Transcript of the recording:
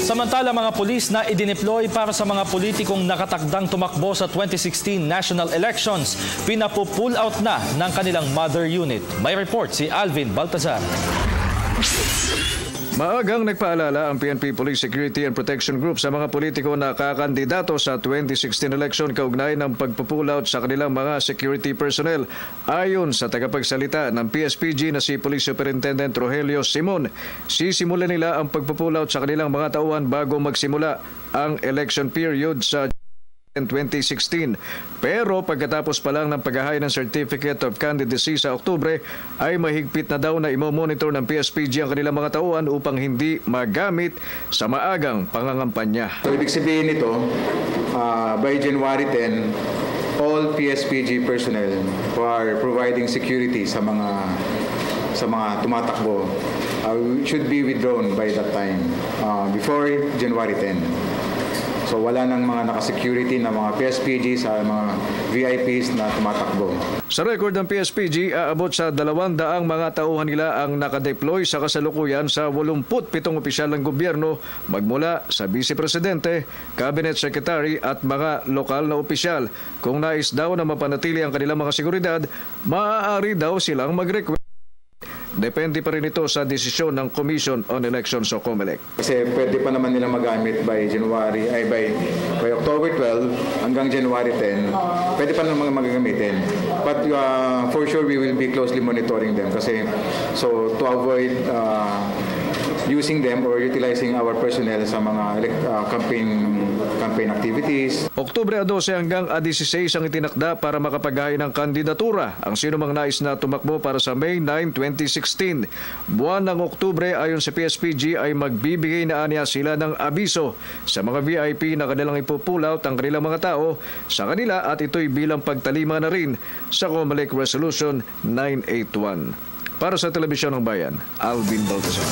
Samantala, mga pulis na idineploy para sa mga politikong nakatakdang tumakbo sa 2016 national elections, pinapupull out na ng kanilang mother unit. May report si Alvin Baltazar. Maagang nagpaalala ang PNP Police Security and Protection Group sa mga politiko na kakandidato sa 2016 election kaugnay ng pagpupull out sa kanilang mga security personnel. Ayon sa tagapagsalita ng PSPG na si Police Superintendent Rogelio Simon, sisimulan nila ang pagpupull out sa kanilang mga tauhan bago magsimula ang election period sa 2016. Pero pagkatapos pa lang ng paghahay ng Certificate of Candidacy sa Oktubre, ay mahigpit na daw na imomonitor ng PSPG ang kanilang mga tauhan upang hindi magamit sa maagang pangangampanya. So, ibig sabihin nito, by January 10, all PSPG personnel who are providing security sa mga tumatakbo should be withdrawn by that time, before January 10. So wala nang mga naka-security na mga PSPG sa mga VIPs na tumatakbo. Sa record ng PSPG, aabot sa 200 mga tauhan nila ang nakadeploy sa kasalukuyan sa 87 opisyal ng gobyerno magmula sa Vice Presidente, Cabinet Secretary at mga lokal na opisyal. Kung nais daw na mapanatili ang kanilang mga seguridad, maaari daw silang mag-request. Depende pa rin ito sa desisyon ng Commission on Elections o COMELEC. Kasi pwede pa naman nila magamit by October 12 hanggang January 10. Pwede pa naman magagamitin. But for sure we will be closely monitoring them kasi to avoid using them or utilizing our personnel sa mga campaign activities. Oktubre 12 hanggang 16 ang itinakda para makapaghain ng kandidatura ang sinumang nais na tumakbo para sa May 9, 2016. Buwan ng Oktubre ayon sa PSPG ay magbibigay na anya sila ng abiso sa mga VIP na kanilang ipupull out ang kanilang mga tao sa kanila at ito'y bilang pagtalima na rin sa COMELEC Resolution 981. Para sa Telebisyon ng Bayan, Alvin Baltazar.